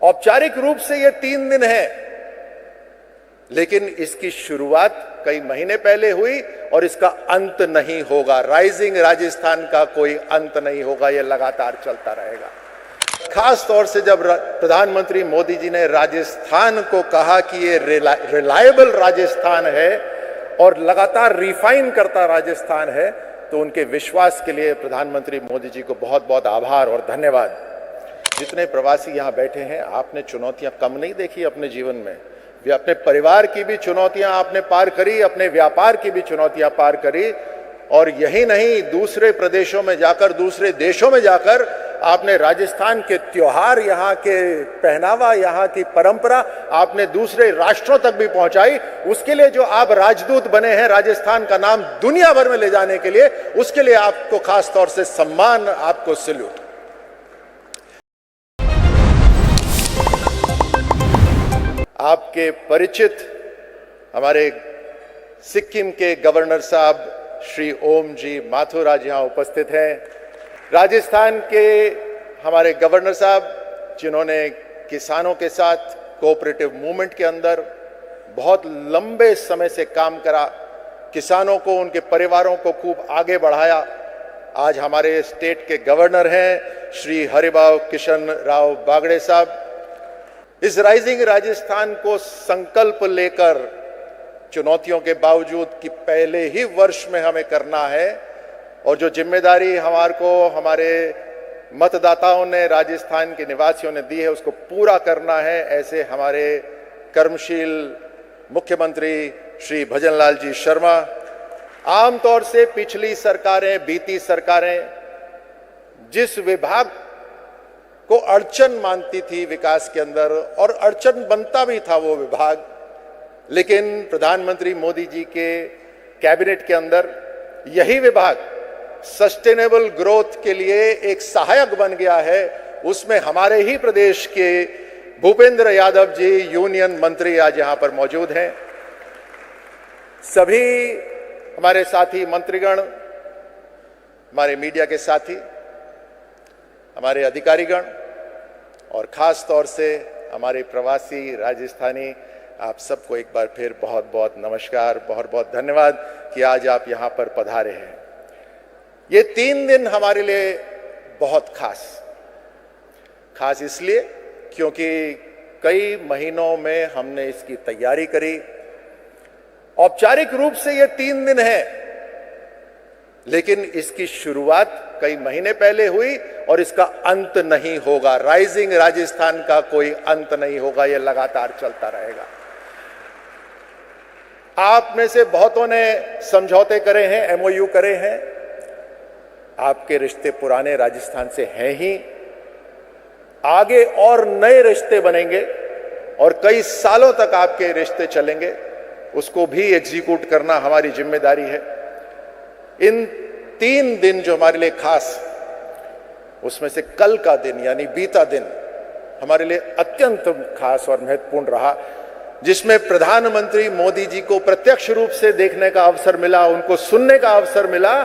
औपचारिक रूप से ये 3 दिन है, लेकिन इसकी शुरुआत कई महीने पहले हुई और इसका अंत नहीं होगा। राइजिंग राजस्थान का कोई अंत नहीं होगा, ये लगातार चलता रहेगा। खास तौर से जब प्रधानमंत्री मोदी जी ने राजस्थान को कहा कि ये रिलायबल राजस्थान है और लगातार रिफाइन करता राजस्थान है, तो उनके विश्वास के लिए प्रधानमंत्री मोदी जी को बहुत बहुत आभार और धन्यवाद। जितने प्रवासी यहाँ बैठे हैं, आपने चुनौतियां कम नहीं देखी अपने जीवन में। वे अपने परिवार की भी चुनौतियां आपने पार करी, अपने व्यापार की भी चुनौतियां पार करी, और यही नहीं, दूसरे प्रदेशों में जाकर, दूसरे देशों में जाकर आपने राजस्थान के त्योहार, यहाँ के पहनावा, यहाँ की परंपरा आपने दूसरे राष्ट्रों तक भी पहुंचाई। उसके लिए जो आप राजदूत बने हैं, राजस्थान का नाम दुनिया भर में ले जाने के लिए, उसके लिए आपको खास तौर से सम्मान, आपको सैल्यूट। आपके परिचित हमारे सिक्किम के गवर्नर साहब श्री ओम जी माथुर आज यहाँ उपस्थित हैं। राजस्थान के हमारे गवर्नर साहब, जिन्होंने किसानों के साथ कोऑपरेटिव मूवमेंट के अंदर बहुत लंबे समय से काम करा, किसानों को, उनके परिवारों को खूब आगे बढ़ाया, आज हमारे स्टेट के गवर्नर हैं श्री हरिभाऊ किशन राव बागड़े साहब। इस राइजिंग राजस्थान को संकल्प लेकर, चुनौतियों के बावजूद कि पहले ही वर्ष में हमें करना है, और जो जिम्मेदारी हमारे मतदाताओं ने, राजस्थान के निवासियों ने दी है, उसको पूरा करना है, ऐसे हमारे कर्मशील मुख्यमंत्री श्री भजनलाल जी शर्मा। आमतौर से पिछली सरकारें, बीती सरकारें जिस विभाग को अड़चन मानती थी विकास के अंदर, और अड़चन बनता भी था वो विभाग, लेकिन प्रधानमंत्री मोदी जी के कैबिनेट के अंदर यही विभाग सस्टेनेबल ग्रोथ के लिए एक सहायक बन गया है। उसमें हमारे ही प्रदेश के भूपेंद्र यादव जी यूनियन मंत्री आज यहां पर मौजूद हैं। सभी हमारे साथी मंत्रीगण, हमारे मीडिया के साथी, हमारे अधिकारीगण, और खास तौर से हमारे प्रवासी राजस्थानी, आप सबको एक बार फिर बहुत बहुत नमस्कार, बहुत बहुत धन्यवाद कि आज आप यहाँ पर पधारे हैं। ये 3 दिन हमारे लिए बहुत खास इसलिए क्योंकि कई महीनों में हमने इसकी तैयारी करी। औपचारिक रूप से ये 3 दिन है, लेकिन इसकी शुरुआत कई महीने पहले हुई और इसका अंत नहीं होगा। राइजिंग राजस्थान का कोई अंत नहीं होगा, यह लगातार चलता रहेगा। आप में से बहुतों ने समझौते करे हैं, एमओयू करे हैं। आपके रिश्ते पुराने राजस्थान से हैं ही, आगे और नए रिश्ते बनेंगे और कई सालों तक आपके रिश्ते चलेंगे, उसको भी एग्जीक्यूट करना हमारी जिम्मेदारी है। इन 3 दिन जो हमारे लिए खास, उसमें से कल का दिन यानी बीता दिन हमारे लिए अत्यंत खास और महत्वपूर्ण रहा, जिसमें प्रधानमंत्री मोदी जी को प्रत्यक्ष रूप से देखने का अवसर मिला, उनको सुनने का अवसर मिला,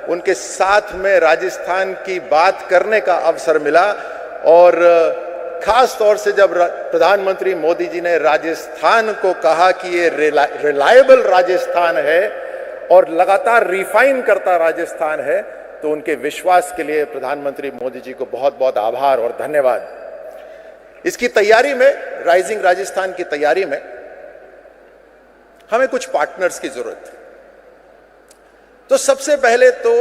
उनके साथ में राजस्थान की बात करने का अवसर मिला। और खास तौर से जब प्रधानमंत्री मोदी जी ने राजस्थान को कहा कि ये रिलायबल राजस्थान है और लगातार रिफाइन करता राजस्थान है, तो उनके विश्वास के लिए प्रधानमंत्री मोदी जी को बहुत बहुत आभार और धन्यवाद। इसकी तैयारी में, राइजिंग राजस्थान की तैयारी में हमें कुछ पार्टनर्स की जरूरत है। तो सबसे पहले तो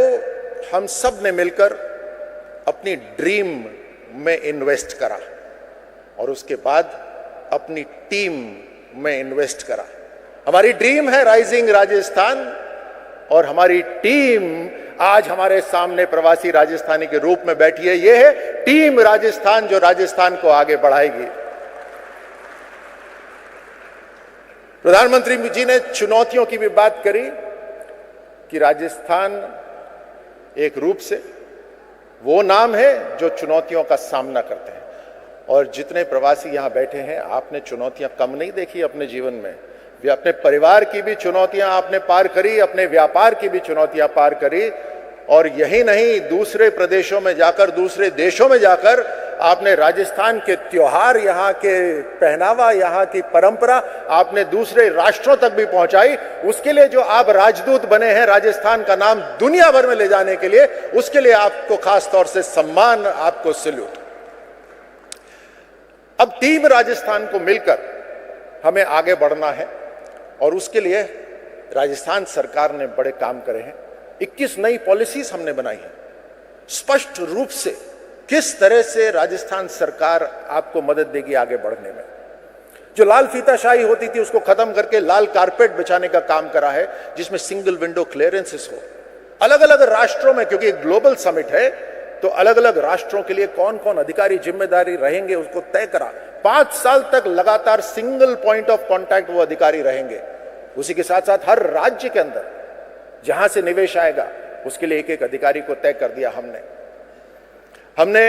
हम सब ने मिलकर अपनी ड्रीम में इन्वेस्ट करा और उसके बाद अपनी टीम में इन्वेस्ट करा। हमारी ड्रीम है राइजिंग राजस्थान और hमारी टीम आज हमारे सामने प्रवासी राजस्थानी के रूप में बैठी है। यह है टीम राजस्थान, जो राजस्थान को आगे बढ़ाएगी। प्रधानमंत्री जी ने चुनौतियों की भी बात करी कि राजस्थान एक रूप से वो नाम है जो चुनौतियों का सामना करते हैं। और जितने प्रवासी यहां बैठे हैं, आपने चुनौतियां कम नहीं देखी अपने जीवन में। वे अपने परिवार की भी चुनौतियां आपने पार करी, अपने व्यापार की भी चुनौतियां पार करी, और यही नहीं, दूसरे प्रदेशों में जाकर, दूसरे देशों में जाकर आपने राजस्थान के त्योहार, यहाँ के पहनावा, यहाँ की परंपरा आपने दूसरे राष्ट्रों तक भी पहुंचाई। उसके लिए जो आप राजदूत बने हैं राजस्थान का नाम दुनिया भर में ले जाने के लिए, उसके लिए आपको खास तौर से सम्मान, आपको सैल्यूट। अब टीम राजस्थान को मिलकर हमें आगे बढ़ना है और उसके लिए राजस्थान सरकार ने बड़े काम करे हैं। 21 नई पॉलिसीज हमने बनाई हैं। स्पष्ट रूप से किस तरह से राजस्थान सरकार आपको मदद देगी आगे बढ़ने में। जो लाल फीताशाही होती थी उसको खत्म करके लाल कारपेट बिछाने का काम करा है, जिसमें सिंगल विंडो क्लियरेंसेस हो। अलग अलग राष्ट्रों में, क्योंकि एक ग्लोबल समिट है, तो अलग अलग राष्ट्रों के लिए कौन कौन अधिकारी जिम्मेदारी रहेंगे उसको तय करा। 5 साल तक लगातार सिंगल पॉइंट ऑफ कांटेक्ट वो अधिकारी रहेंगे। उसी के साथ साथ हर राज्य के अंदर जहां से निवेश आएगा उसके लिए एक एक अधिकारी को तय कर दिया हमने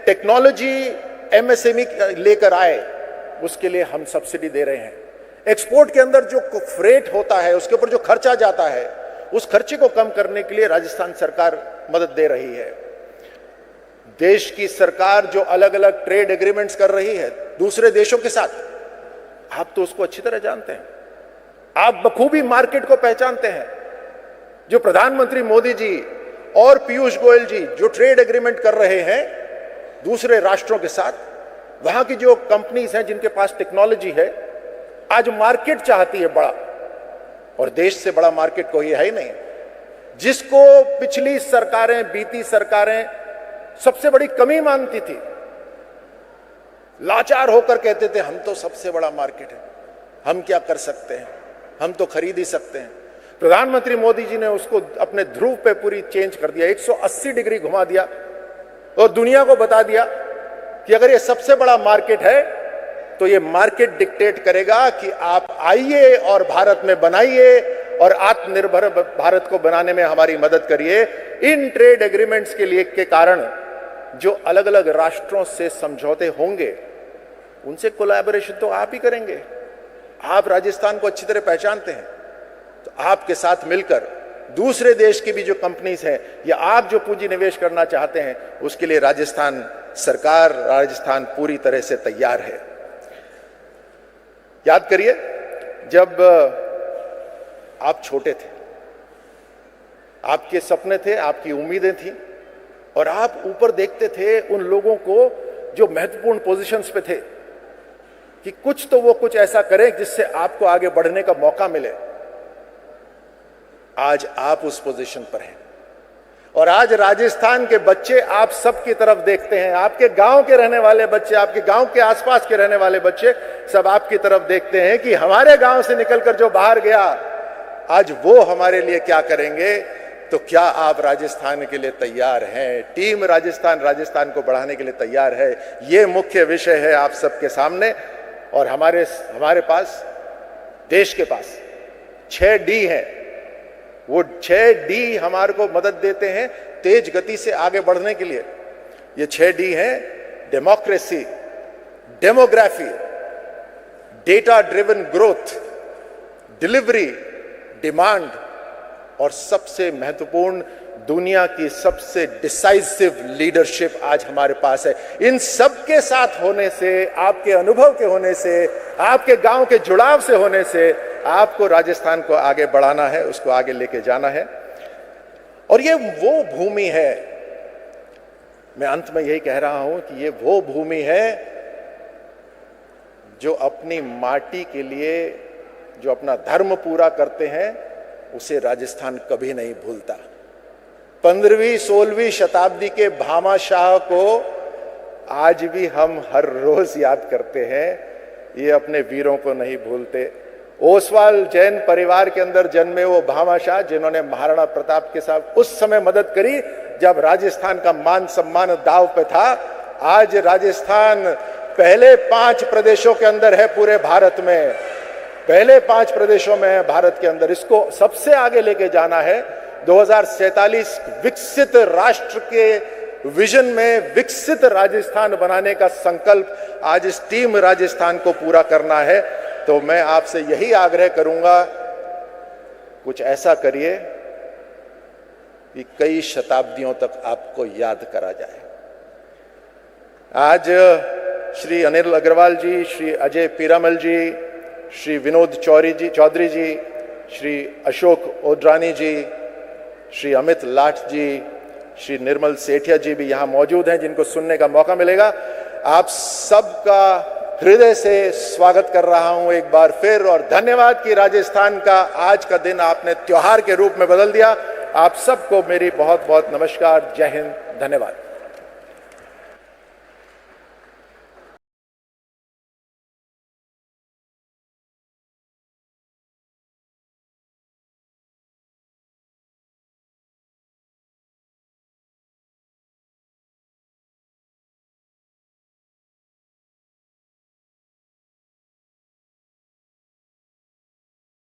टेक्नोलॉजी एमएसएमई लेकर आए, उसके लिए हम सब्सिडी दे रहे हैं। एक्सपोर्ट के अंदर जो फ्रेट होता है, उसके ऊपर जो खर्चा जाता है, उस खर्चे को कम करने के लिए राजस्थान सरकार मदद दे रही है। देश की सरकार जो अलग अलग ट्रेड एग्रीमेंट्स कर रही है दूसरे देशों के साथ, आप तो उसको अच्छी तरह जानते हैं, आप बखूबी मार्केट को पहचानते हैं। जो प्रधानमंत्री मोदी जी और पीयूष गोयल जी जो ट्रेड एग्रीमेंट कर रहे हैं दूसरे राष्ट्रों के साथ, वहां की जो कंपनीज हैं जिनके पास टेक्नोलॉजी है, आज मार्केट चाहती है बड़ा, और देश से बड़ा मार्केट कोई है ही नहीं। जिसको पिछली सरकारें, बीती सरकारें सबसे बड़ी कमी मानती थी, लाचार होकर कहते थे हम तो सबसे बड़ा मार्केट है, हम क्या कर सकते हैं, हम तो खरीद ही सकते हैं। प्रधानमंत्री मोदी जी ने उसको अपने ध्रुव पे पूरी चेंज कर दिया, 180 डिग्री घुमा दिया और दुनिया को बता दिया कि अगर ये सबसे बड़ा मार्केट है तो ये मार्केट डिक्टेट करेगा कि आप आइए और भारत में बनाइए और आत्मनिर्भर भारत को बनाने में हमारी मदद करिए। इन ट्रेड एग्रीमेंट्स के लिए के कारण जो अलग अलग राष्ट्रों से समझौते होंगे उनसे कोलैबोरेशन तो आप ही करेंगे। आप राजस्थान को अच्छी तरह पहचानते हैं, तो आपके साथ मिलकर दूसरे देश की भी जो कंपनीज हैं या आप जो पूंजी निवेश करना चाहते हैं उसके लिए राजस्थान सरकार, राजस्थान पूरी तरह से तैयार है। याद करिए जब आप छोटे थे, आपके सपने थे, आपकी उम्मीदें थी और आप ऊपर देखते थे उन लोगों को जो महत्वपूर्ण पोजीशंस पे थे कि कुछ तो वो कुछ ऐसा करें जिससे आपको आगे बढ़ने का मौका मिले। आज आप उस पोजीशन पर हैं और आज राजस्थान के बच्चे आप सबकी तरफ देखते हैं। आपके गांव के रहने वाले बच्चे, आपके गांव के आसपास के रहने वाले बच्चे सब आपकी तरफ देखते हैं कि हमारे गांव से निकलकर जो बाहर गया आज वो हमारे लिए क्या करेंगे। तो क्या आप राजस्थान के लिए तैयार हैं? टीम राजस्थान को बढ़ाने के लिए तैयार है? ये मुख्य विषय है आप सबके सामने। और हमारे पास, देश के पास 6 डी हैं। वो 6 डी हमारे को मदद देते हैं तेज गति से आगे बढ़ने के लिए। ये 6 डी हैं: democracy, demography, data driven growth, delivery, demand और सबसे महत्वपूर्ण दुनिया की सबसे डिसाइसिव लीडरशिप आज हमारे पास है। इन सबके साथ होने से, आपके अनुभव के होने से, आपके गांव के जुड़ाव से होने से आपको राजस्थान को आगे बढ़ाना है, उसको आगे लेके जाना है। और ये वो भूमि है, मैं अंत में यही कह रहा हूं कि ये वो भूमि है जो अपनी माटी के लिए जो अपना धर्म पूरा करते हैं उसे राजस्थान कभी नहीं भूलता। 15वीं 16वीं शताब्दी के भामाशाह को आज भी हम हर रोज याद करते हैं, ये अपने वीरों को नहीं भूलते। ओसवाल जैन परिवार के अंदर जन्मे वो भामाशाह जिन्होंने महाराणा प्रताप के साथ उस समय मदद करी जब राजस्थान का मान सम्मान दांव पे था। आज राजस्थान पहले 5 प्रदेशों के अंदर है, पूरे भारत में पहले 5 प्रदेशों में है भारत के अंदर। इसको सबसे आगे लेके जाना है। 2047 विकसित राष्ट्र के विजन में विकसित राजस्थान बनाने का संकल्प आज इस टीम राजस्थान को पूरा करना है। तो मैं आपसे यही आग्रह करूंगा, कुछ ऐसा करिए कि कई शताब्दियों तक आपको याद करा जाए। आज श्री अनिल अग्रवाल जी, श्री अजय पीरामल जी, श्री विनोद चौधरी जी, श्री अशोक ओड्रानी जी, श्री अमित लाठ जी, श्री निर्मल सेठिया जी भी यहाँ मौजूद हैं, जिनको सुनने का मौका मिलेगा। आप सबका हृदय से स्वागत कर रहा हूं एक बार फिर, और धन्यवाद कि राजस्थान का आज का दिन आपने त्योहार के रूप में बदल दिया। आप सबको मेरी बहुत बहुत नमस्कार। जय हिंद, धन्यवाद।